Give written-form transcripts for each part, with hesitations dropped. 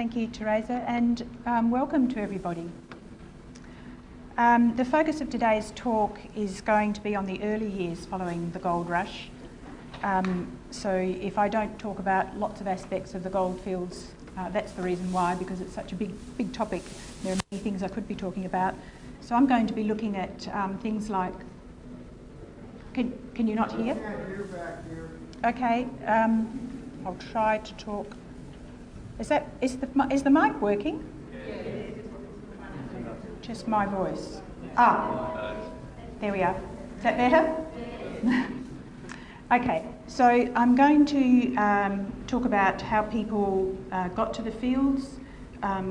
Thank you, Teresa, and welcome to everybody. The focus of today's talk is going to be on the early years following the gold rush. So if I don't talk about lots of aspects of the goldfields, that's the reason why, because it's such a big topic. There are many things I could be talking about. So I'm going to be looking at things like... Can you not hear? Okay, I'll try to talk. Is the mic working? Just my voice. There we are. Is that better? Okay, so I'm going to talk about how people got to the fields,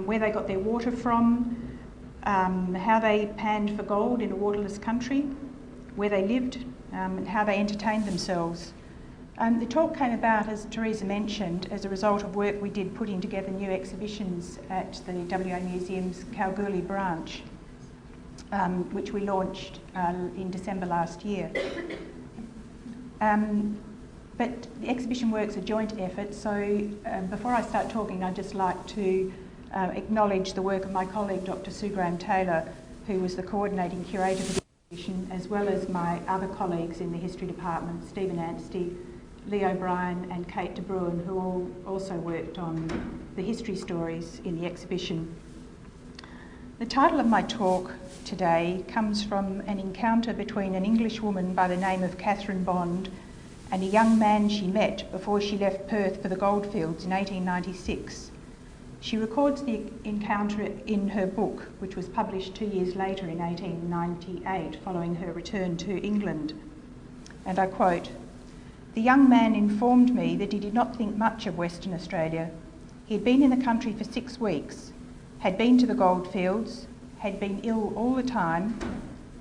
where they got their water from, how they panned for gold in a waterless country, where they lived, and how they entertained themselves. The talk came about, as Teresa mentioned, as a result of work we did putting together new exhibitions at the WA Museum's Kalgoorlie branch, which we launched in December last year. But the exhibition work's a joint effort, so before I start talking, I'd just like to acknowledge the work of my colleague, Dr. Sue Graham-Taylor, who was the coordinating curator for the exhibition, as well as my other colleagues in the history department, Stephen Anstey, Lee O'Brien and Kate de Bruin, who all also worked on the history stories in the exhibition. The title of my talk today comes from an encounter between an English woman by the name of Catherine Bond and a young man she met before she left Perth for the goldfields in 1896. She records the encounter in her book, which was published 2 years later in 1898, following her return to England. And I quote, "The young man informed me that he did not think much of Western Australia. He had been in the country for 6 weeks, had been to the goldfields, had been ill all the time,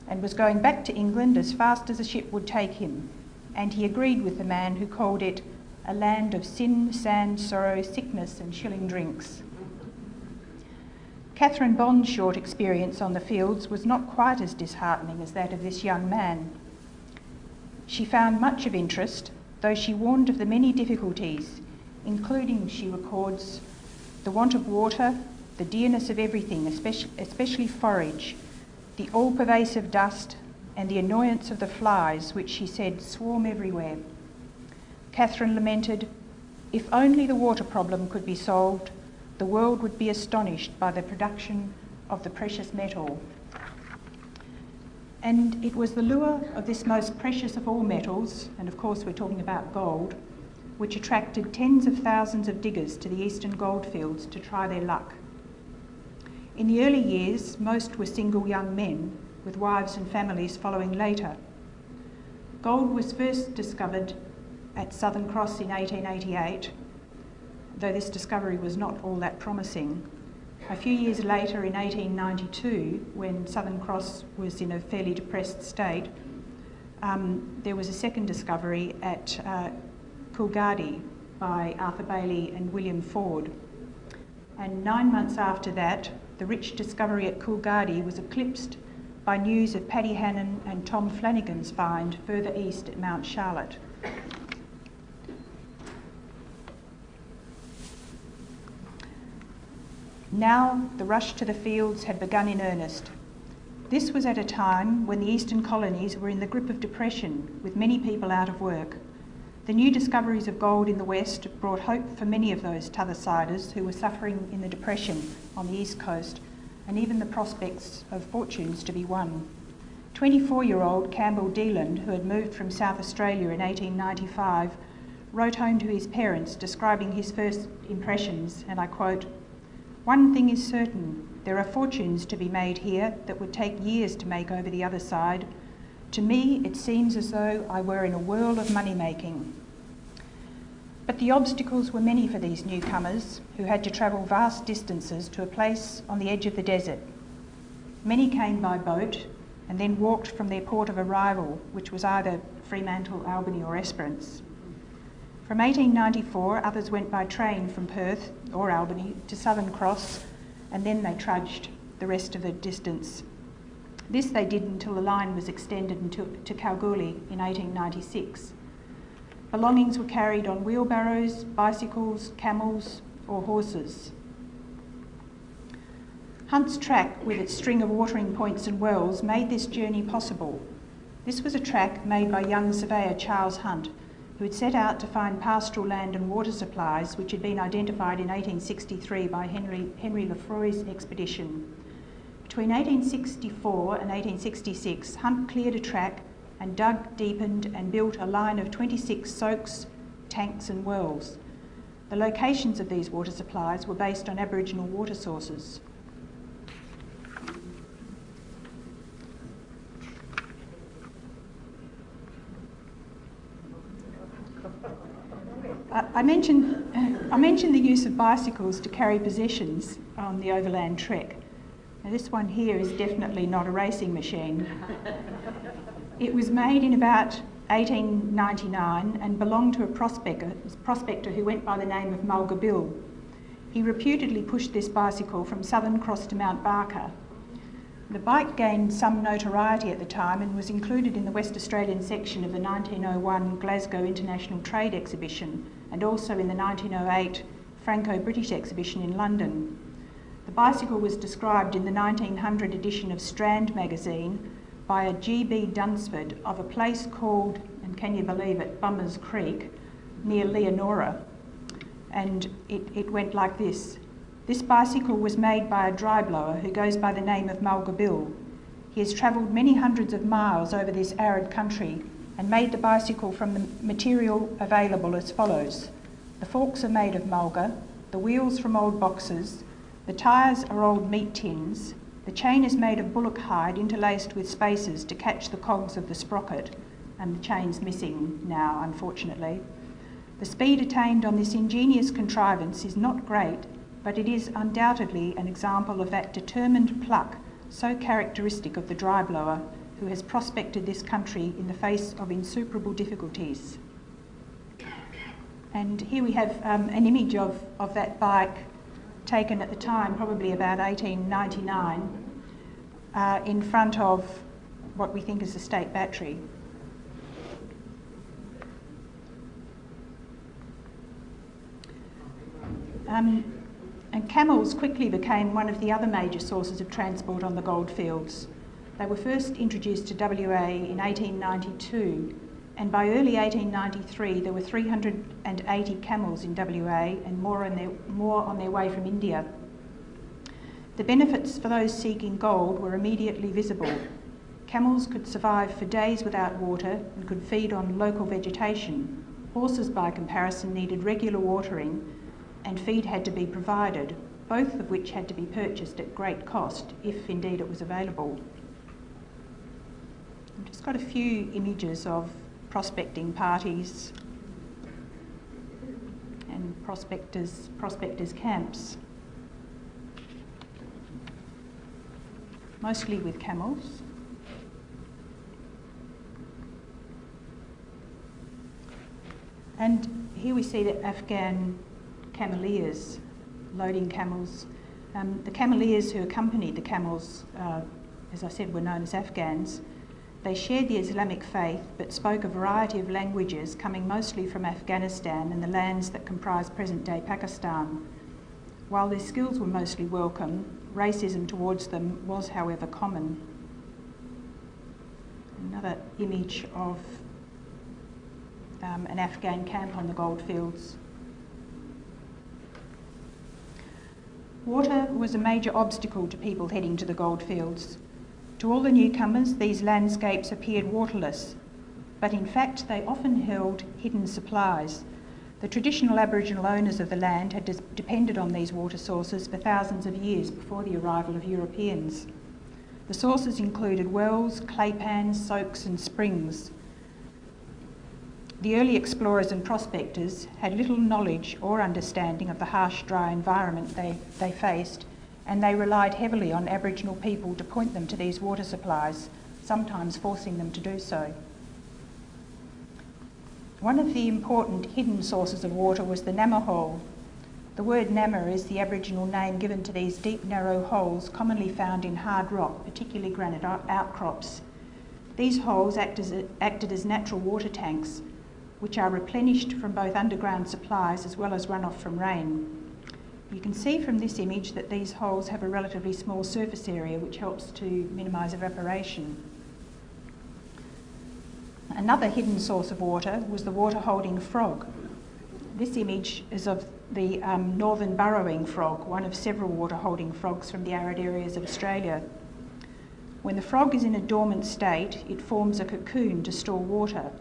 and was going back to England as fast as a ship would take him. And he agreed with the man who called it a land of sin, sand, sorrow, sickness and shilling drinks." Catherine Bond's short experience on the fields was not quite as disheartening as that of this young man. She found much of interest, though she warned of the many difficulties, including, she records, the want of water, the dearness of everything, especially forage, the all-pervasive dust, and the annoyance of the flies, which she said swarm everywhere. Catherine lamented, "If only the water problem could be solved, the world would be astonished by the production of the precious metal." And it was the lure of this most precious of all metals, and of course we're talking about gold, which attracted tens of thousands of diggers to the eastern goldfields to try their luck. In the early years, most were single young men, with wives and families following later. Gold was first discovered at Southern Cross in 1888, though this discovery was not all that promising. A few years later, in 1892, when Southern Cross was in a fairly depressed state, there was a second discovery at Coolgardie by Arthur Bailey and William Ford. And 9 months after that, the rich discovery at Coolgardie was eclipsed by news of Paddy Hannon and Tom Flanagan's find further east at Mount Charlotte. Now the rush to the fields had begun in earnest. This was at a time when the eastern colonies were in the grip of depression, with many people out of work. The new discoveries of gold in the west brought hope for many of those t'othersiders who were suffering in the depression on the east coast, and even the prospects of fortunes to be won. 24-year-old Campbell Deland, who had moved from South Australia in 1895, wrote home to his parents describing his first impressions, and I quote, "One thing is certain, there are fortunes to be made here that would take years to make over the other side. To me, it seems as though I were in a whirl of money-making." But the obstacles were many for these newcomers, who had to travel vast distances to a place on the edge of the desert. Many came by boat and then walked from their port of arrival, which was either Fremantle, Albany or Esperance. From 1894, others went by train from Perth or Albany to Southern Cross, and then they trudged the rest of the distance. This they did until the line was extended to Kalgoorlie in 1896. Belongings were carried on wheelbarrows, bicycles, camels or horses. Hunt's track, with its string of watering points and wells, made this journey possible. This was a track made by young surveyor Charles Hunt, who had set out to find pastoral land and water supplies which had been identified in 1863 by Henry Lefroy's expedition. Between 1864 and 1866, Hunt cleared a track and dug, deepened and built a line of 26 soaks, tanks and wells. The locations of these water supplies were based on Aboriginal water sources. I mentioned the use of bicycles to carry possessions on the overland trek. Now this one here is definitely not a racing machine. It was made in about 1899 and belonged to a prospector who went by the name of Mulga Bill. He reputedly pushed this bicycle from Southern Cross to Mount Barker. The bike gained some notoriety at the time and was included in the West Australian section of the 1901 Glasgow International Trade Exhibition and also in the 1908 Franco-British Exhibition in London. The bicycle was described in the 1900 edition of Strand magazine by a G.B. Dunsford of a place called, and can you believe it, Bummers Creek, near Leonora. And it went like this. This bicycle was made by a dry blower who goes by the name of Mulga Bill. He has travelled many hundreds of miles over this arid country and made the bicycle from the material available as follows. The forks are made of mulga, the wheels from old boxes, the tyres are old meat tins, the chain is made of bullock hide interlaced with spacers to catch the cogs of the sprocket, and the chain's missing now, unfortunately. The speed attained on this ingenious contrivance is not great, but it is undoubtedly an example of that determined pluck so characteristic of the dry blower who has prospected this country in the face of insuperable difficulties. And here we have an image of that bike taken at the time, probably about 1899, in front of what we think is the State Battery. And camels quickly became one of the other major sources of transport on the goldfields. They were first introduced to WA in 1892, and by early 1893 there were 380 camels in WA and more on their way from India. The benefits for those seeking gold were immediately visible. Camels could survive for days without water and could feed on local vegetation. Horses, by comparison, needed regular watering and feed had to be provided, both of which had to be purchased at great cost, if indeed it was available. I've just got a few images of prospecting parties and prospectors' camps, mostly with camels. And here we see the Afghan cameleers loading camels. The cameleers who accompanied the camels, as I said, were known as Afghans. They shared the Islamic faith but spoke a variety of languages coming mostly from Afghanistan and the lands that comprise present-day Pakistan. While their skills were mostly welcome, racism towards them was, however, common. Another image of an Afghan camp on the goldfields. Water was a major obstacle to people heading to the goldfields. To all the newcomers, these landscapes appeared waterless, but in fact they often held hidden supplies. The traditional Aboriginal owners of the land had depended on these water sources for thousands of years before the arrival of Europeans. The sources included wells, clay pans, soaks and springs. The early explorers and prospectors had little knowledge or understanding of the harsh, dry environment they faced, and they relied heavily on Aboriginal people to point them to these water supplies, sometimes forcing them to do so. One of the important hidden sources of water was the Namma hole. The word Namma is the Aboriginal name given to these deep, narrow holes commonly found in hard rock, particularly granite outcrops. These holes acted as natural water tanks, which are replenished from both underground supplies as well as runoff from rain. You can see from this image that these holes have a relatively small surface area, which helps to minimise evaporation. Another hidden source of water was the water-holding frog. This image is of the northern burrowing frog, one of several water-holding frogs from the arid areas of Australia. When the frog is in a dormant state, it forms a cocoon to store water.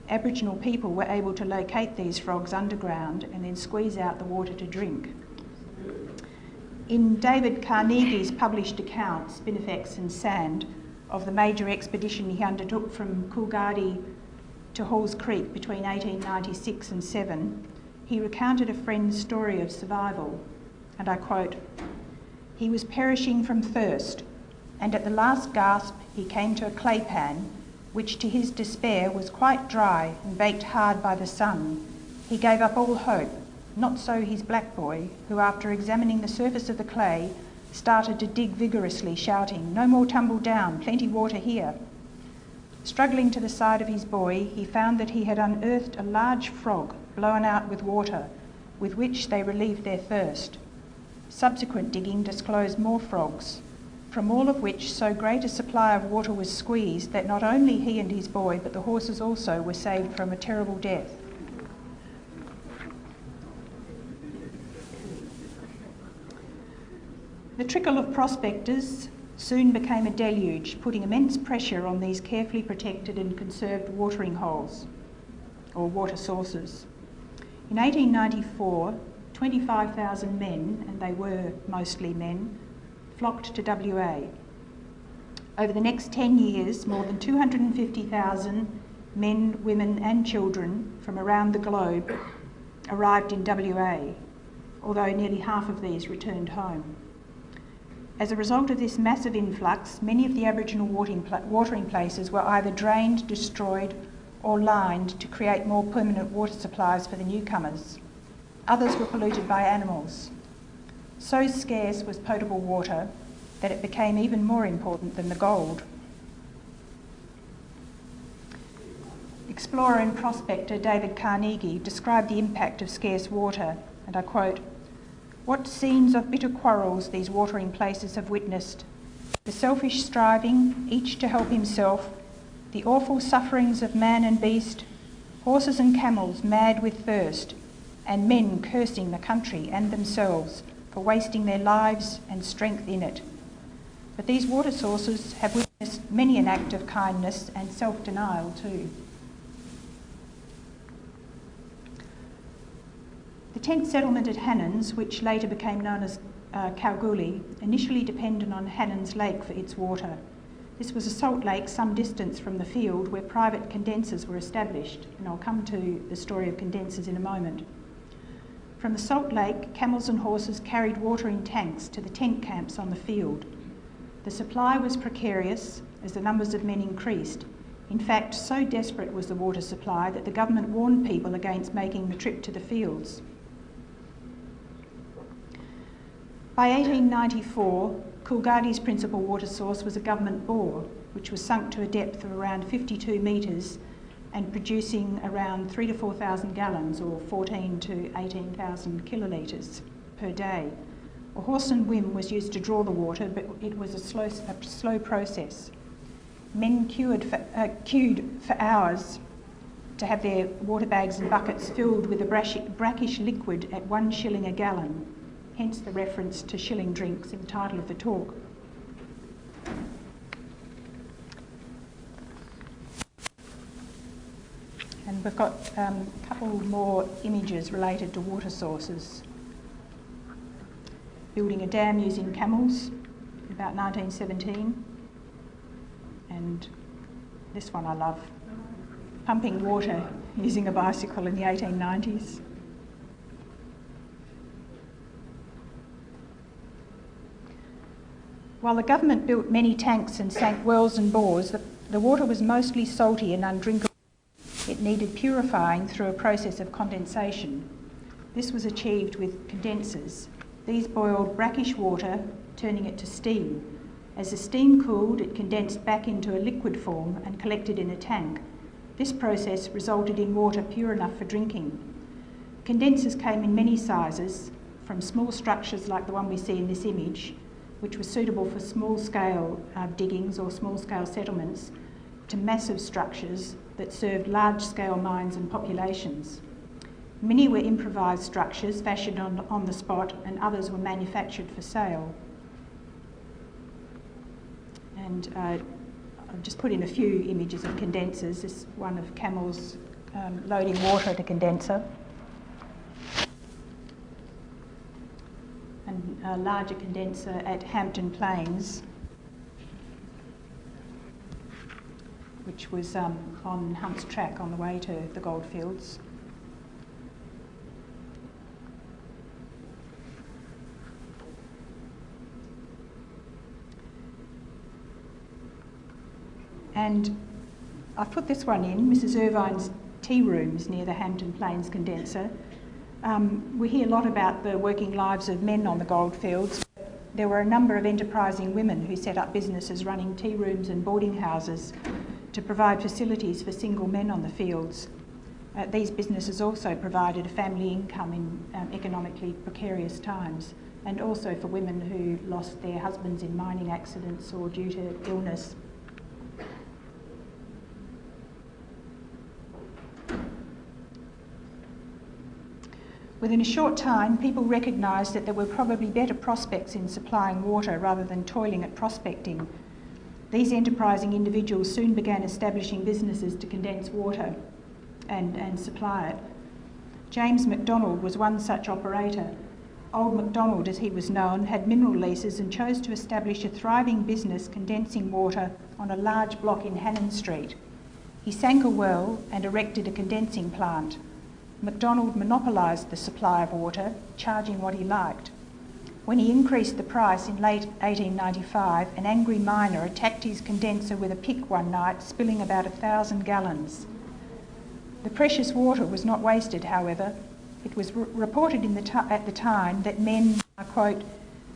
Aboriginal people were able to locate these frogs underground and then squeeze out the water to drink. In David Carnegie's published account, Spinifex and Sand, of the major expedition he undertook from Coolgardie to Halls Creek between 1896 and 7, he recounted a friend's story of survival, and I quote, "He was perishing from thirst, and at the last gasp he came to a clay pan, which to his despair was quite dry and baked hard by the sun. He gave up all hope, not so his black boy, who after examining the surface of the clay, started to dig vigorously, shouting, 'No more tumble down, plenty water here.' Struggling to the side of his boy, he found that he had unearthed a large frog blown out with water, with which they relieved their thirst. Subsequent digging disclosed more frogs, from all of which so great a supply of water was squeezed that not only he and his boy, but the horses also were saved from a terrible death." The trickle of prospectors soon became a deluge, putting immense pressure on these carefully protected and conserved watering holes, or water sources. In 1894, 25,000 men, and they were mostly men, flocked to WA. Over the next 10 years, more than 250,000 men, women and children from around the globe arrived in WA, although nearly half of these returned home. As a result of this massive influx, many of the Aboriginal watering places were either drained, destroyed or lined to create more permanent water supplies for the newcomers. Others were polluted by animals. So scarce was potable water that it became even more important than the gold. Explorer and prospector David Carnegie described the impact of scarce water, and I quote, "What scenes of bitter quarrels these watering places have witnessed. The selfish striving, each to help himself, the awful sufferings of man and beast, horses and camels mad with thirst, and men cursing the country and themselves for wasting their lives and strength in it. But these water sources have witnessed many an act of kindness and self-denial too." The tent settlement at Hannons, which later became known as Kalgoorlie, initially depended on Hannons Lake for its water. This was a salt lake some distance from the field where private condensers were established, and I'll come to the story of condensers in a moment. From the salt lake, camels and horses carried water in tanks to the tent camps on the field. The supply was precarious as the numbers of men increased. In fact, so desperate was the water supply that the government warned people against making the trip to the fields. By 1894, Coolgardie's principal water source was a government bore, which was sunk to a depth of around 52 metres and producing around 3,000 to 4,000 gallons, or 14 to 18,000 kilolitres per day. A horse and whim was used to draw the water, but it was a slow process. Men queued for hours to have their water bags and buckets filled with a brackish liquid at 1 shilling a gallon, hence the reference to shilling drinks in the title of the talk. And we've got a couple more images related to water sources. Building a dam using camels in about 1917. And this one I love. Pumping water using a bicycle in the 1890s. While the government built many tanks and sank wells and bores, the water was mostly salty and undrinkable. It needed purifying through a process of condensation. This was achieved with condensers. These boiled brackish water, turning it to steam. As the steam cooled, it condensed back into a liquid form and collected in a tank. This process resulted in water pure enough for drinking. Condensers came in many sizes, from small structures like the one we see in this image, which was suitable for small-scale diggings or small-scale settlements, to massive structures that served large-scale mines and populations. Many were improvised structures fashioned on the spot, and others were manufactured for sale. And I've just put in a few images of condensers. This one of camels loading water at a condenser. And a larger condenser at Hampton Plains, which was on Hunt's Track on the way to the goldfields. And I've put this one in, Mrs. Irvine's tea rooms near the Hampton Plains condenser. We hear a lot about the working lives of men on the goldfields. There were a number of enterprising women who set up businesses running tea rooms and boarding houses to provide facilities for single men on the fields. These businesses also provided a family income in economically precarious times, and also for women who lost their husbands in mining accidents or due to illness. Within a short time, people recognised that there were probably better prospects in supplying water rather than toiling at prospecting. These enterprising individuals soon began establishing businesses to condense water and supply it. James Mcdonald was one such operator. Old Mcdonald, as he was known, had mineral leases and chose to establish a thriving business condensing water on a large block in Hannon Street. He sank a well and erected a condensing plant. Mcdonald monopolised the supply of water, charging what he liked. When he increased the price in late 1895, an angry miner attacked his condenser with a pick one night, spilling about 1,000 gallons. The precious water was not wasted, however. It was reported at the time that men, I quote,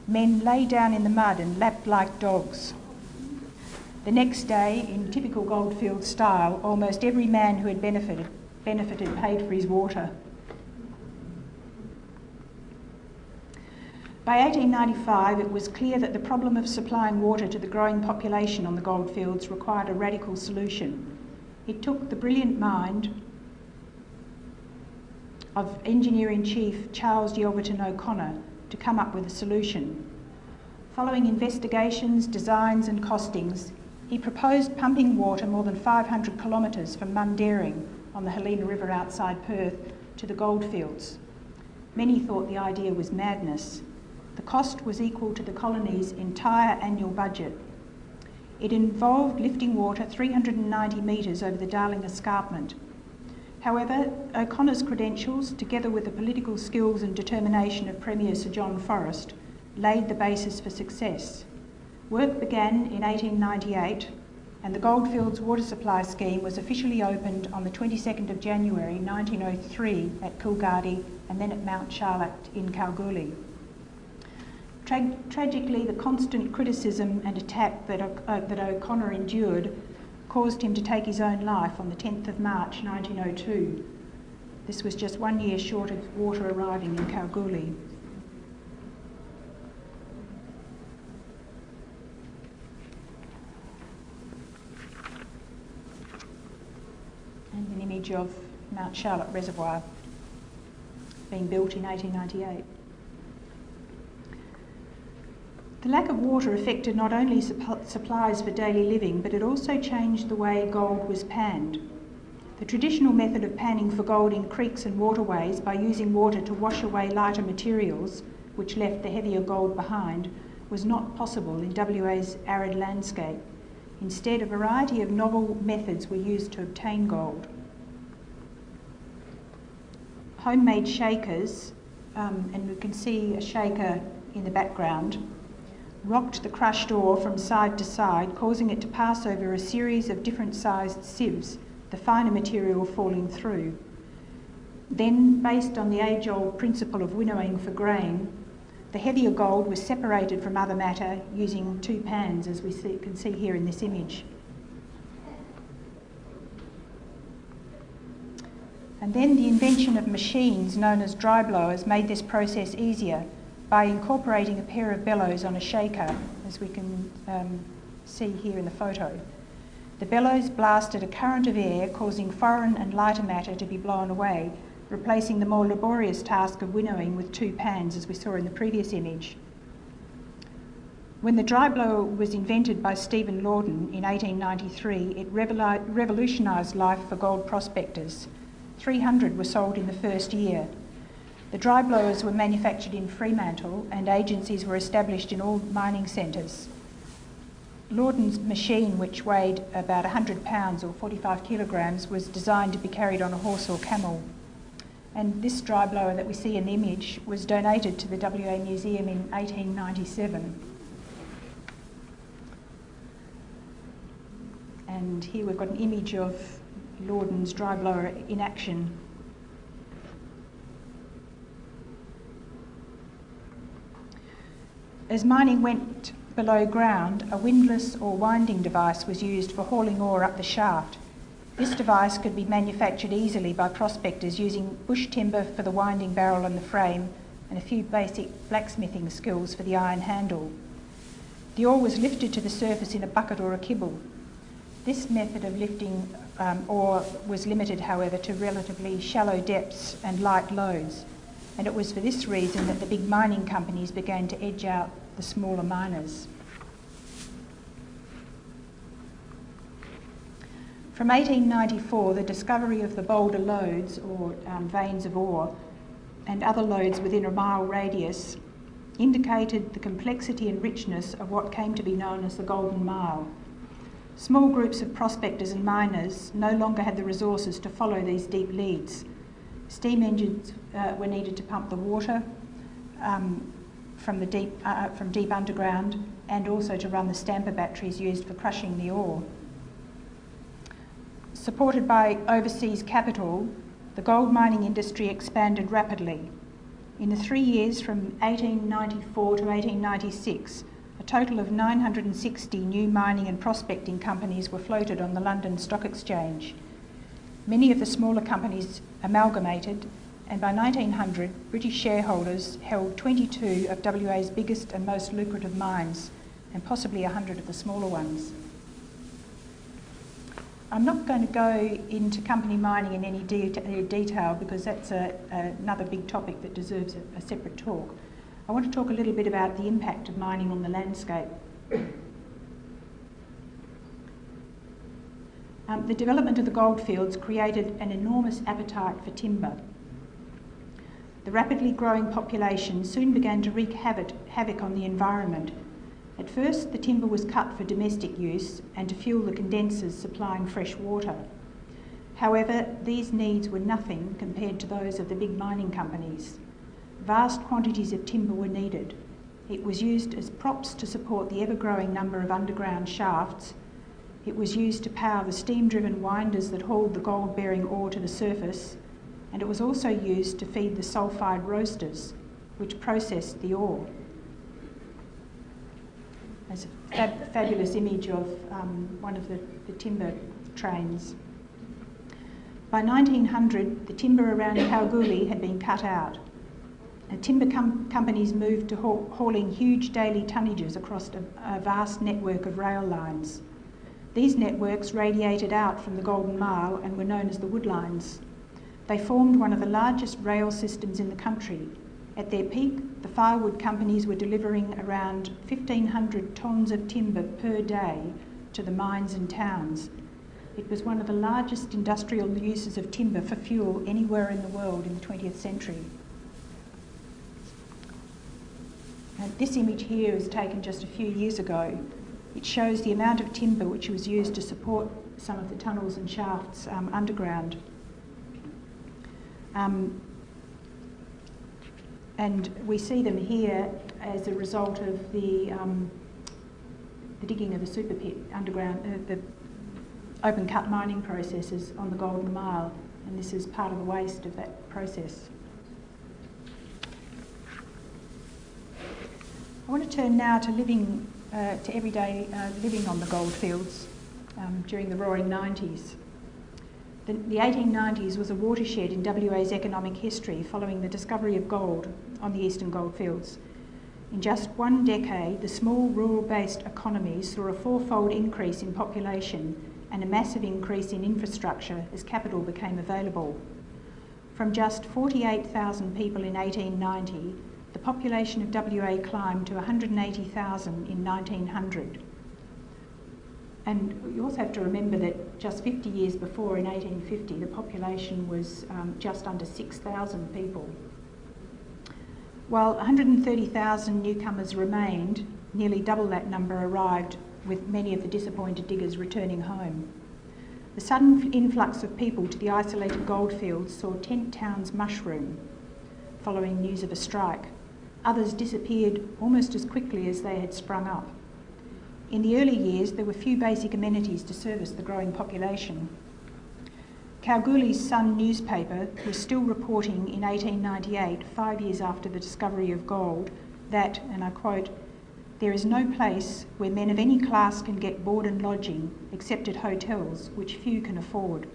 "men lay down in the mud and lapped like dogs." The next day, in typical goldfield style, almost every man who had benefited paid for his water. By 1895, it was clear that the problem of supplying water to the growing population on the goldfields required a radical solution. It took the brilliant mind of Engineer-in-Chief Charles Yelverton O'Connor to come up with a solution. Following investigations, designs and costings, he proposed pumping water more than 500 kilometres from Mundaring on the Helena River outside Perth to the goldfields. Many thought the idea was madness. The cost was equal to the colony's entire annual budget. It involved lifting water 390 metres over the Darling Escarpment. However, O'Connor's credentials, together with the political skills and determination of Premier Sir John Forrest, laid the basis for success. Work began in 1898, and the Goldfields Water Supply Scheme was officially opened on the 22nd of January 1903 at Coolgardie and then at Mount Charlotte in Kalgoorlie. Tragically, the constant criticism and attack that O'Connor endured caused him to take his own life on the 10th of March 1902. This was just 1 year short of water arriving in Kalgoorlie. And an image of Mount Charlotte Reservoir being built in 1898. The lack of water affected not only supplies for daily living, but it also changed the way gold was panned. The traditional method of panning for gold in creeks and waterways by using water to wash away lighter materials, which left the heavier gold behind, was not possible in WA's arid landscape. Instead, a variety of novel methods were used to obtain gold. Homemade shakers, and we can see a shaker in the background, rocked the crushed ore from side to side, causing it to pass over a series of different sized sieves, the finer material falling through. Then, based on the age-old principle of winnowing for grain, the heavier gold was separated from other matter using two pans, as we can see here in this image. And then the invention of machines known as dry blowers made this process easier by incorporating a pair of bellows on a shaker, as we can see here in the photo. The bellows blasted a current of air, causing foreign and lighter matter to be blown away, replacing the more laborious task of winnowing with two pans, as we saw in the previous image. When the dry blower was invented by Stephen Lawton in 1893, it revolutionised life for gold prospectors. 300 were sold in the first year. The dry blowers were manufactured in Fremantle and agencies were established in all mining centres. Lawton's machine, which weighed about 100 pounds or 45 kilograms, was designed to be carried on a horse or camel. And this dry blower that we see in the image was donated to the WA Museum in 1897. And here we've got an image of Lawton's dry blower in action. As mining went below ground, a windlass or winding device was used for hauling ore up the shaft. This device could be manufactured easily by prospectors using bush timber for the winding barrel and the frame, and a few basic blacksmithing skills for the iron handle. The ore was lifted to the surface in a bucket or a kibble. This method of lifting ore was limited, however, to relatively shallow depths and light loads, and it was for this reason that the big mining companies began to edge out the smaller miners. From 1894, the discovery of the boulder lodes, or veins of ore, and other lodes within a mile radius indicated the complexity and richness of what came to be known as the Golden Mile. Small groups of prospectors and miners no longer had the resources to follow these deep leads. Steam engines were needed to pump the water from deep underground, and also to run the stamper batteries used for crushing the ore. Supported by overseas capital, the gold mining industry expanded rapidly. In the 3 years from 1894 to 1896, a total of 960 new mining and prospecting companies were floated on the London Stock Exchange. Many of the smaller companies amalgamated, and by 1900, British shareholders held 22 of WA's biggest and most lucrative mines, and possibly 100 of the smaller ones. I'm not going to go into company mining in any detail because that's another big topic that deserves a separate talk. I want to talk a little bit about the impact of mining on the landscape. The development of the goldfields created an enormous appetite for timber. The rapidly growing population soon began to wreak havoc on the environment. At first, the timber was cut for domestic use and to fuel the condensers supplying fresh water. However, these needs were nothing compared to those of the big mining companies. Vast quantities of timber were needed. It was used as props to support the ever-growing number of underground shafts. It was used to power the steam-driven winders that hauled the gold-bearing ore to the surface, and it was also used to feed the sulphide roasters, which processed the ore. There's a fabulous image of one of the timber trains. By 1900, the timber around Kalgoorlie had been cut out. Timber companies moved to hauling huge daily tonnages across a vast network of rail lines. These networks radiated out from the Golden Mile and were known as the wood lines. They formed one of the largest rail systems in the country. At their peak, the firewood companies were delivering around 1,500 tonnes of timber per day to the mines and towns. It was one of the largest industrial uses of timber for fuel anywhere in the world in the 20th century. And this image here is taken just a few years ago. It shows the amount of timber which was used to support some of the tunnels and shafts underground. And we see them here as a result of the digging of the super pit underground, the open cut mining processes on the Golden Mile, and this is part of the waste of that process. I want to turn now to everyday living on the goldfields during the Roaring 90s. The 1890s was a watershed in WA's economic history following the discovery of gold on the eastern goldfields. In just one decade, the small rural-based economies saw a fourfold increase in population and a massive increase in infrastructure as capital became available. From just 48,000 people in 1890, the population of WA climbed to 180,000 in 1900. And you also have to remember that just 50 years before, in 1850, the population was just under 6,000 people. While 130,000 newcomers remained, nearly double that number arrived, with many of the disappointed diggers returning home. The sudden influx of people to the isolated goldfields saw tent towns mushroom, following news of a strike. Others disappeared almost as quickly as they had sprung up. In the early years, there were few basic amenities to service the growing population. Kalgoorlie's Sun newspaper was still reporting in 1898, 5 years after the discovery of gold, that, and I quote, "There is no place where men of any class can get board and lodging, except at hotels, which few can afford.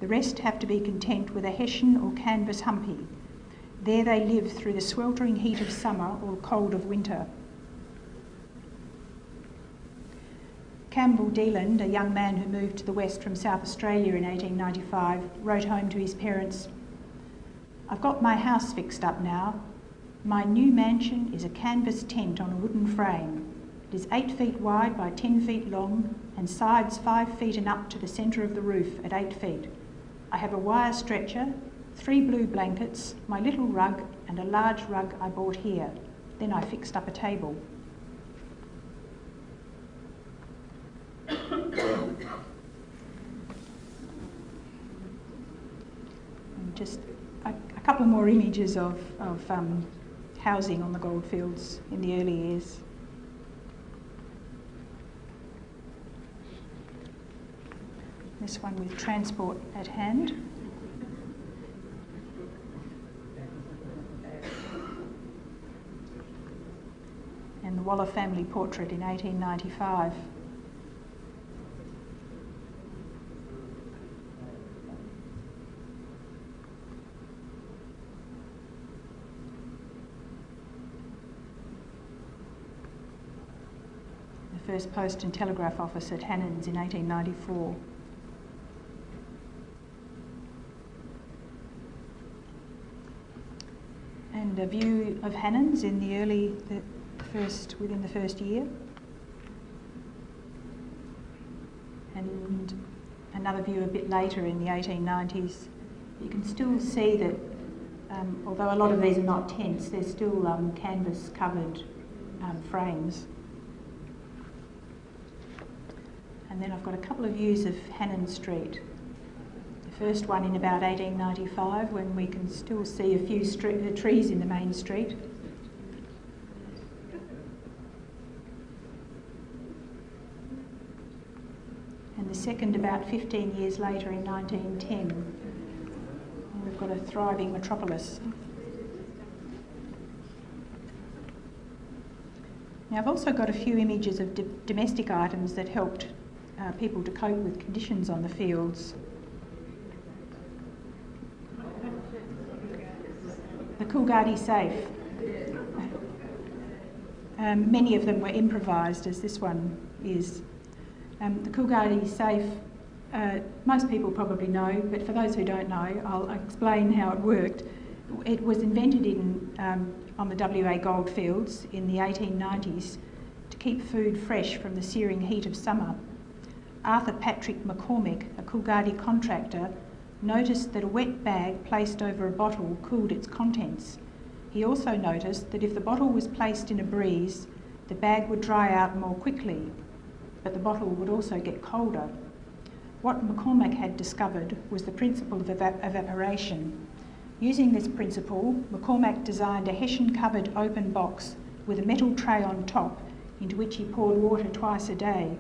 The rest have to be content with a hessian or canvas humpy. There they live through the sweltering heat of summer or cold of winter." Campbell Deland, a young man who moved to the west from South Australia in 1895, wrote home to his parents, "I've got my house fixed up now. My new mansion is a canvas tent on a wooden frame. It is 8 feet wide by 10 feet long and sides 5 feet and up to the centre of the roof at 8 feet. I have a wire stretcher, 3 blue blankets, my little rug and a large rug I bought here. Then I fixed up a table." And just a couple more images of housing on the goldfields in the early years. This one with transport at hand. And the Waller family portrait in 1895. First Post and Telegraph Office at Hannon's in 1894. And a view of Hannon's in within the first year. And another view a bit later in the 1890s. You can still see that, although a lot of these are not tents, they're still canvas covered frames. And then I've got a couple of views of Hannon Street. The first one in about 1895, when we can still see a few trees in the main street. And the second about 15 years later in 1910. And we've got a thriving metropolis. Now I've also got a few images of domestic items that helped people to cope with conditions on the fields. The Coolgardie Safe. Many of them were improvised, as this one is. The Coolgardie Safe, most people probably know, but for those who don't know, I'll explain how it worked. It was invented on the WA goldfields in the 1890s to keep food fresh from the searing heat of summer. Arthur Patrick McCormick, a Coolgardie contractor, noticed that a wet bag placed over a bottle cooled its contents. He also noticed that if the bottle was placed in a breeze, the bag would dry out more quickly, but the bottle would also get colder. What McCormick had discovered was the principle of evaporation. Using this principle, McCormack designed a hessian-covered open box with a metal tray on top into which he poured water twice a day.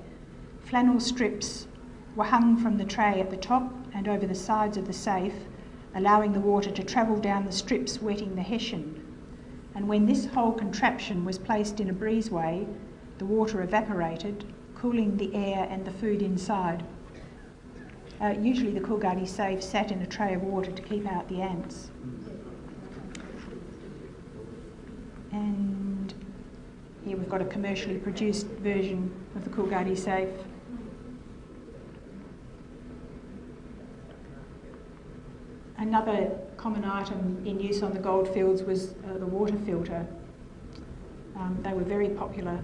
Flannel strips were hung from the tray at the top and over the sides of the safe, allowing the water to travel down the strips, wetting the hessian. And when this whole contraption was placed in a breezeway, the water evaporated, cooling the air and the food inside. usually the Coolgardie Safe sat in a tray of water to keep out the ants. And here we've got a commercially produced version of the Coolgardie Safe. Another common item in use on the goldfields was the water filter. They were very popular.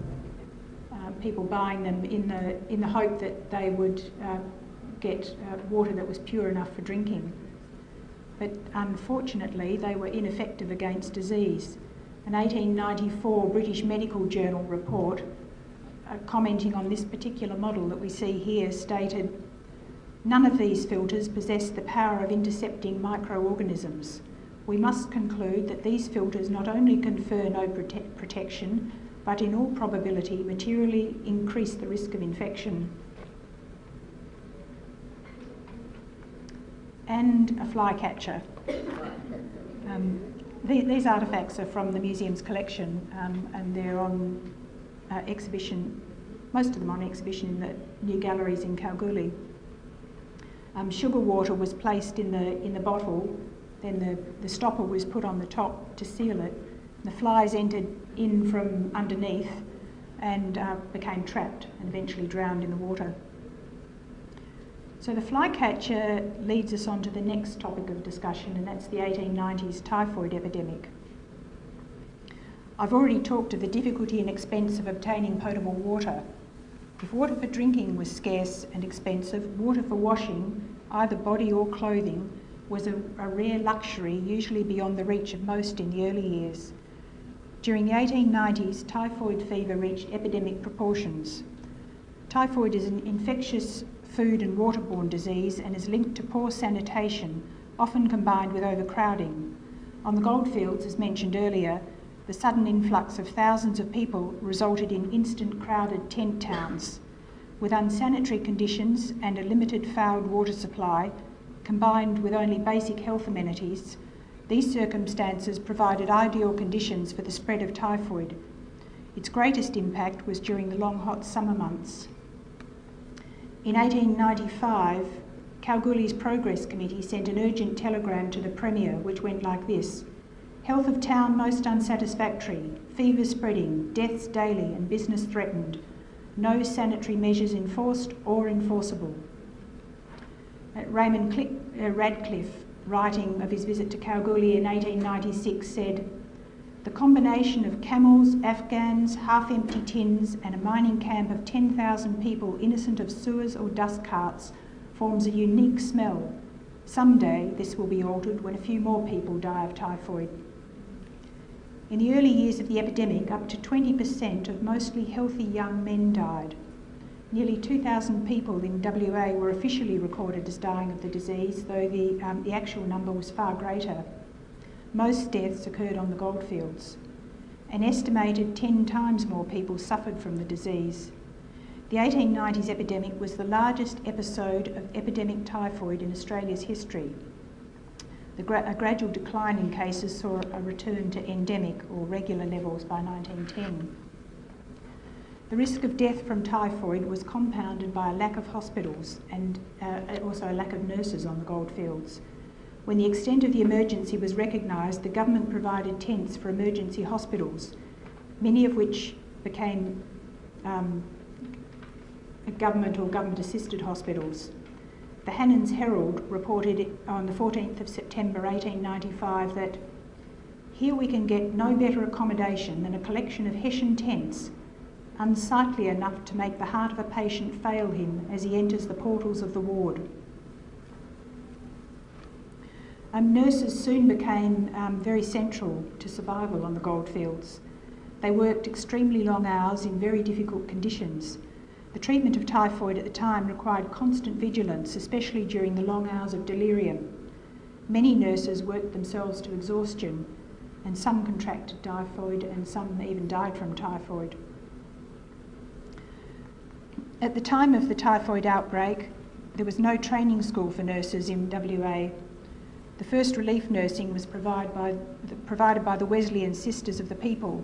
People buying them in the hope that they would get water that was pure enough for drinking. But unfortunately, they were ineffective against disease. An 1894 British Medical Journal report commenting on this particular model that we see here stated, "None of these filters possess the power of intercepting microorganisms. We must conclude that these filters not only confer no protection, but in all probability materially increase the risk of infection." And a flycatcher. These artefacts are from the museum's collection, and they're on exhibition, most of them on exhibition in the new galleries in Kalgoorlie. Sugar water was placed in the bottle, then the stopper was put on the top to seal it. The flies entered in from underneath and became trapped and eventually drowned in the water. So the flycatcher leads us on to the next topic of discussion, and that's the 1890s typhoid epidemic. I've already talked of the difficulty and expense of obtaining potable water. If water for drinking was scarce and expensive, water for washing, either body or clothing, was a rare luxury, usually beyond the reach of most in the early years. During the 1890s, typhoid fever reached epidemic proportions. Typhoid is an infectious food and waterborne disease and is linked to poor sanitation, often combined with overcrowding. On the goldfields, as mentioned earlier, the sudden influx of thousands of people resulted in instant crowded tent towns. With unsanitary conditions and a limited fouled water supply, combined with only basic health amenities, these circumstances provided ideal conditions for the spread of typhoid. Its greatest impact was during the long hot summer months. In 1895, Kalgoorlie's Progress Committee sent an urgent telegram to the Premier which went like this: "Health of town most unsatisfactory, fever spreading, deaths daily and business threatened. No sanitary measures enforced or enforceable." Raymond Radcliffe, writing of his visit to Kalgoorlie in 1896, said, "The combination of camels, Afghans, half-empty tins and a mining camp of 10,000 people innocent of sewers or dust carts forms a unique smell. Someday this will be altered when a few more people die of typhoid." In the early years of the epidemic, up to 20% of mostly healthy young men died. Nearly 2,000 people in WA were officially recorded as dying of the disease, though the actual number was far greater. Most deaths occurred on the goldfields. An estimated 10 times more people suffered from the disease. The 1890s epidemic was the largest episode of epidemic typhoid in Australia's history. A gradual decline in cases saw a return to endemic or regular levels by 1910. The risk of death from typhoid was compounded by a lack of hospitals and also a lack of nurses on the goldfields. When the extent of the emergency was recognised, the government provided tents for emergency hospitals, many of which became government or government-assisted hospitals. The Hannon's Herald reported on the 14th of September 1895 that, "Here we can get no better accommodation than a collection of Hessian tents, unsightly enough to make the heart of a patient fail him as he enters the portals of the ward." Nurses soon became very central to survival on the goldfields. They worked extremely long hours in very difficult conditions. The treatment of typhoid at the time required constant vigilance, especially during the long hours of delirium. Many nurses worked themselves to exhaustion, and some contracted typhoid and some even died from typhoid. At the time of the typhoid outbreak, there was no training school for nurses in WA. The first relief nursing was provided by the Wesleyan Sisters of the People,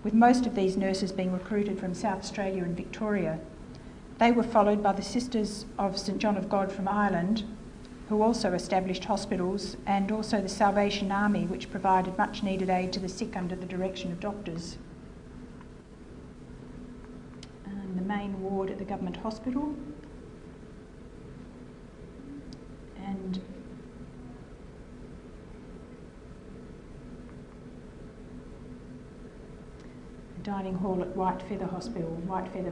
with most of these nurses being recruited from South Australia and Victoria. They were followed by the Sisters of St John of God from Ireland, who also established hospitals, and also the Salvation Army, which provided much needed aid to the sick under the direction of doctors. And the main ward at the government hospital. And the dining hall at White Feather Hospital. White Feather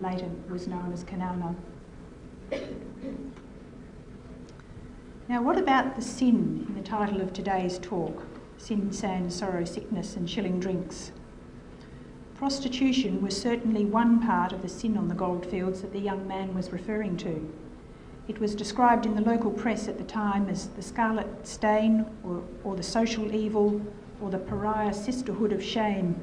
later was known as Kanowna. Now, what about the sin in the title of today's talk? Sin, sand, sorrow, sickness and shilling drinks. Prostitution was certainly one part of the sin on the goldfields that the young man was referring to. It was described in the local press at the time as the scarlet stain, or the social evil, or the pariah sisterhood of shame.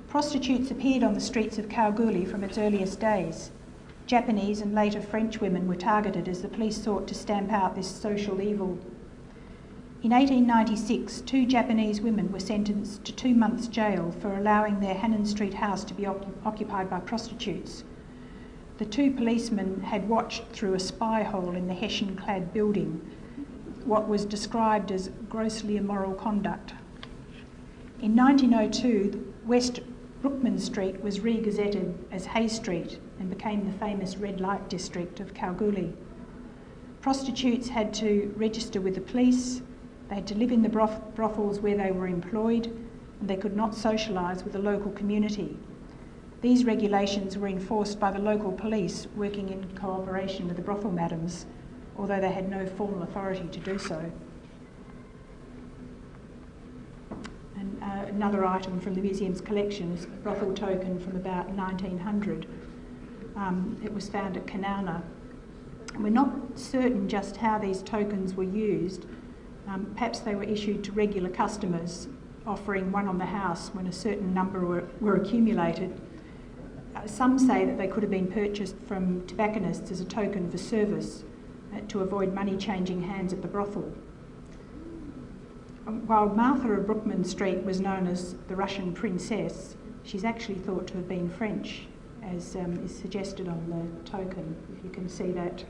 Prostitutes appeared on the streets of Kalgoorlie from its earliest days. Japanese and later French women were targeted as the police sought to stamp out this social evil. In 1896, 2 Japanese women were sentenced to 2 months' jail for allowing their Hannon Street house to be occupied by prostitutes. The 2 policemen had watched through a spy hole in the Hessian-clad building what was described as grossly immoral conduct. In 1902, West Brookman Street was re-gazetted as Hay Street and became the famous red light district of Kalgoorlie. Prostitutes had to register with the police, they had to live in the brothels where they were employed, and they could not socialise with the local community. These regulations were enforced by the local police working in cooperation with the brothel madams, although they had no formal authority to do so. And another item from the museum's collection is a brothel token from about 1900. It was found at Kanowna. We're not certain just how these tokens were used. Perhaps they were issued to regular customers, offering one on the house when a certain number were accumulated. Some say that they could have been purchased from tobacconists as a token for service to avoid money changing hands at the brothel. While Martha of Brookman Street was known as the Russian princess, she's actually thought to have been French, as is suggested on the token, if you can see that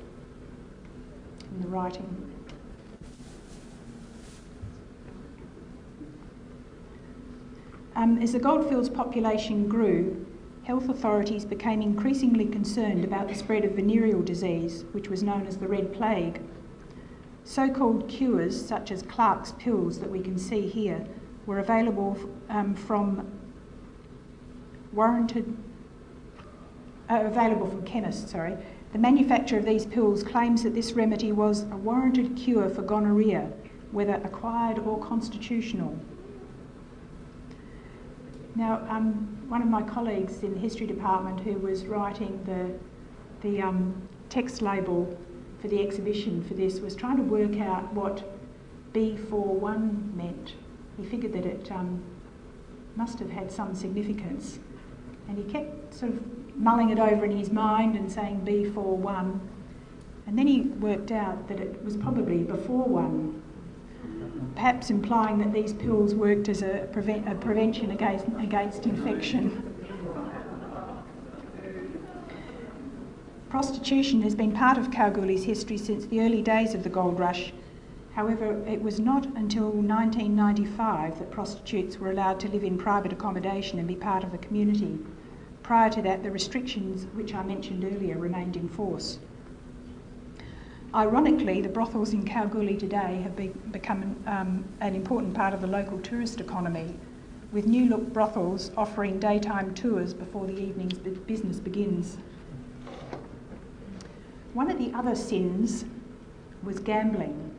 in the writing. As the goldfields population grew, health authorities became increasingly concerned about the spread of venereal disease, which was known as the Red Plague. So-called cures, such as Clark's pills that we can see here, were available from chemists. The manufacturer of these pills claims that this remedy was a warranted cure for gonorrhea, whether acquired or constitutional. Now, one of my colleagues in the history department who was writing the text label for the exhibition for this was trying to work out what B41 meant. He figured that it must have had some significance, and he kept sort of mulling it over in his mind and saying B41, and then he worked out that it was probably before 1, perhaps implying that these pills worked as a prevention against infection. Prostitution has been part of Kalgoorlie's history since the early days of the gold rush. However, it was not until 1995 that prostitutes were allowed to live in private accommodation and be part of the community. Prior to that, the restrictions which I mentioned earlier remained in force. Ironically, the brothels in Kalgoorlie today have become an important part of the local tourist economy, with new-look brothels offering daytime tours before the evening's business begins. One of the other sins was gambling.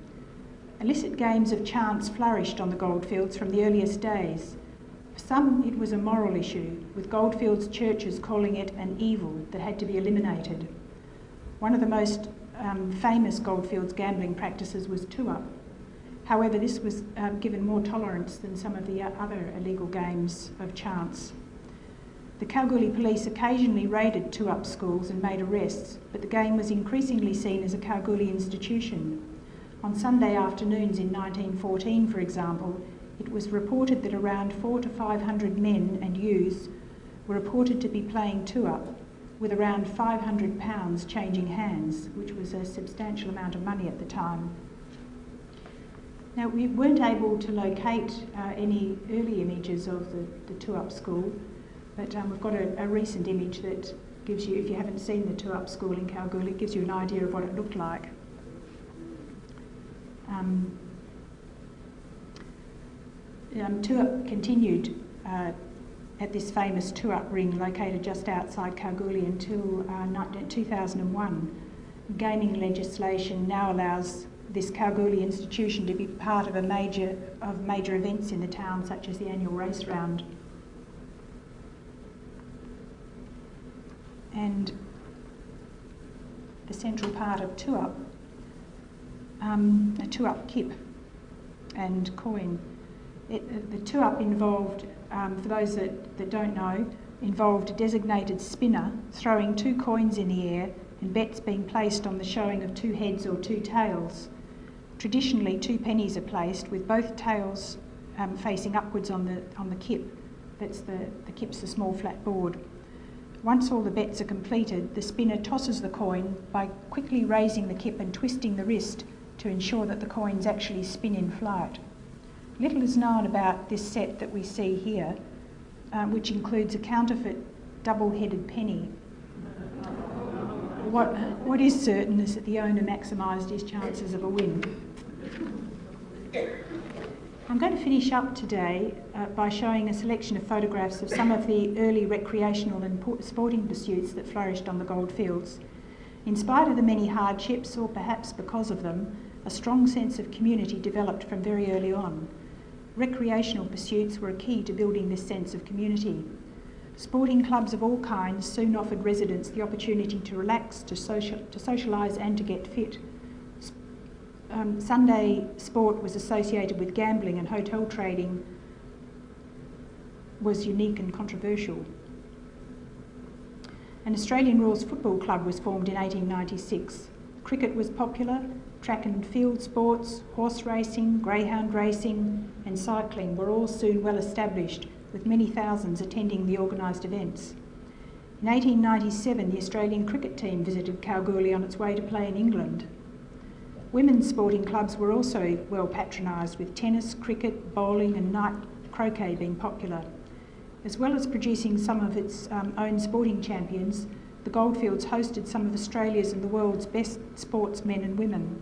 Illicit games of chance flourished on the goldfields from the earliest days. For some, it was a moral issue, with goldfields churches calling it an evil that had to be eliminated. One of the most famous goldfields gambling practices was two-up. However, this was given more tolerance than some of the other illegal games of chance. The Kalgoorlie police occasionally raided two-up schools and made arrests, but the game was increasingly seen as a Kalgoorlie institution. On Sunday afternoons in 1914, for example, it was reported that around 400 to 500 men and youths were reported to be playing two-up, with around £500 changing hands, which was a substantial amount of money at the time. Now, we weren't able to locate any early images of the two-up school, but we've got a recent image that gives you, if you haven't seen the two-up school in Kalgoorlie, it gives you an idea of what it looked like. Two-up continued at this famous two-up ring located just outside Kalgoorlie until 2001. Gaming legislation now allows this Kalgoorlie institution to be part of major events in the town, such as the annual race round. And the central part of two-up, a two-up kip and coin. The two-up involved, for those that don't know, involved a designated spinner throwing two coins in the air and bets being placed on the showing of two heads or two tails. Traditionally, 2 pennies are placed with both tails facing upwards on the kip. The kip's the small flat board. Once all the bets are completed, the spinner tosses the coin by quickly raising the kip and twisting the wrist to ensure that the coins actually spin in flight. Little is known about this set that we see here, which includes a counterfeit double-headed penny. What is certain is that the owner maximised his chances of a win. I'm going to finish up today by showing a selection of photographs of some of the early recreational and sporting pursuits that flourished on the goldfields. In spite of the many hardships, or perhaps because of them, a strong sense of community developed from very early on. Recreational pursuits were a key to building this sense of community. Sporting clubs of all kinds soon offered residents the opportunity to relax, to socialise and to get fit. Sunday sport was associated with gambling, and hotel trading was unique and controversial. An Australian Rules Football Club was formed in 1896. Cricket was popular, track and field sports, horse racing, greyhound racing and cycling were all soon well established, with many thousands attending the organised events. In 1897, the Australian cricket team visited Kalgoorlie on its way to play in England. Women's sporting clubs were also well patronised, with tennis, cricket, bowling and night croquet being popular. As well as producing some of its own sporting champions, the Goldfields hosted some of Australia's and the world's best sportsmen and women.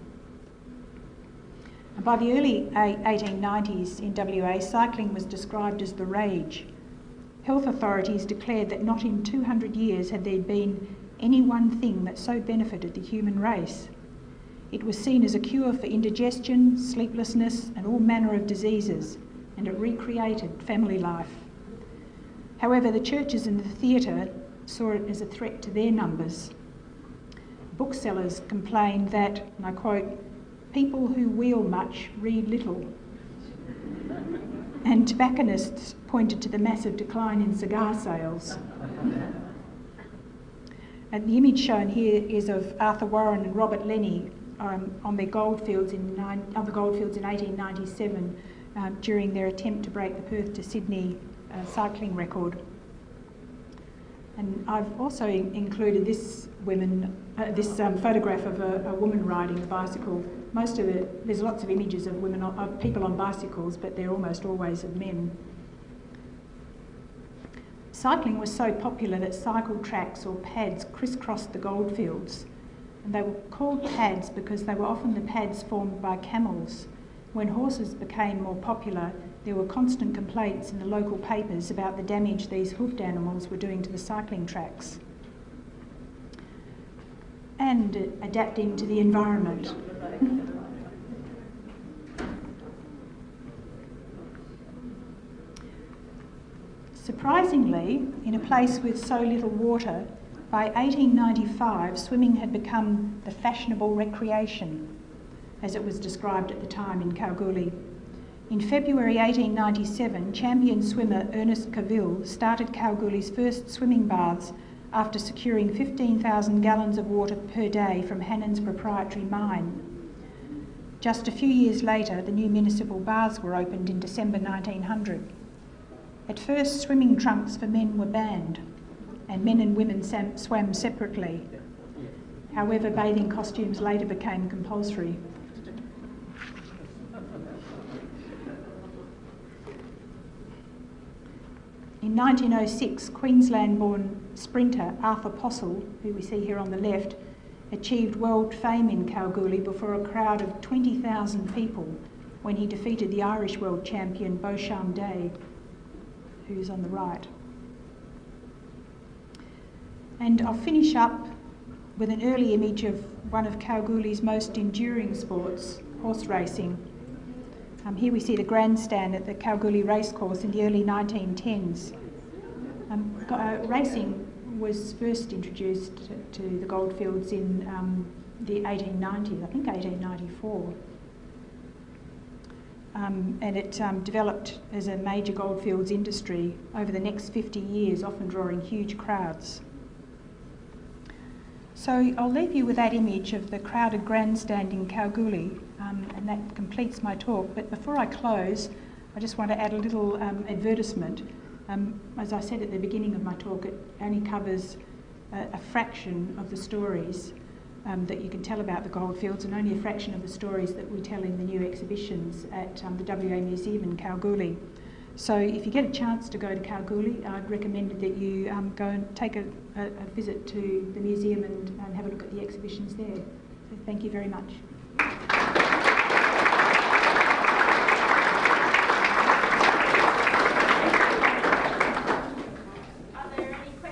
And by the early 1890s in WA, cycling was described as the rage. Health authorities declared that not in 200 years had there been any one thing that so benefited the human race. It was seen as a cure for indigestion, sleeplessness and all manner of diseases, and it recreated family life. However, the churches and the theatre saw it as a threat to their numbers. Booksellers complained that, and I quote, "People who wheel much read little." And tobacconists pointed to the massive decline in cigar sales. And the image shown here is of Arthur Warren and Robert Lenny on their goldfields in 1897 during their attempt to break the Perth to Sydney cycling record. And I've also included this photograph of a woman riding a bicycle. Most of it, there's lots of images of people on bicycles, but they're almost always of men. Cycling was so popular that cycle tracks or pads crisscrossed the goldfields. And they were called pads because they were often the pads formed by camels. When horses became more popular, there were constant complaints in the local papers about the damage these hoofed animals were doing to the cycling tracks. And adapting to the environment. Surprisingly, in a place with so little water, by 1895, swimming had become the fashionable recreation, as it was described at the time in Kalgoorlie. In February 1897, champion swimmer Ernest Cavill started Kalgoorlie's first swimming baths after securing 15,000 gallons of water per day from Hannon's proprietary mine. Just a few years later, the new municipal baths were opened in December 1900. At first, swimming trunks for men were banned. and men and women swam separately. However, bathing costumes later became compulsory. In 1906, Queensland-born sprinter Arthur Postle, who we see here on the left, achieved world fame in Kalgoorlie before a crowd of 20,000 people when he defeated the Irish world champion Beauchamp Day, who's on the right. And I'll finish up with an early image of one of Kalgoorlie's most enduring sports, horse racing. Here we see the grandstand at the Kalgoorlie racecourse in the early 1910s. Racing was first introduced to the goldfields in the 1890s, I think 1894. And it developed as a major goldfields industry over the next 50 years, often drawing huge crowds. So I'll leave you with that image of the crowded grandstand in Kalgoorlie, and that completes my talk. But before I close, I just want to add a little advertisement. As I said at the beginning of my talk, it only covers a fraction of the stories that you can tell about the goldfields, and only a fraction of the stories that we tell in the new exhibitions at the WA Museum in Kalgoorlie. So if you get a chance to go to Kalgoorlie, I'd recommend that you go and take a visit to the museum and have a look at the exhibitions there. So thank you very much.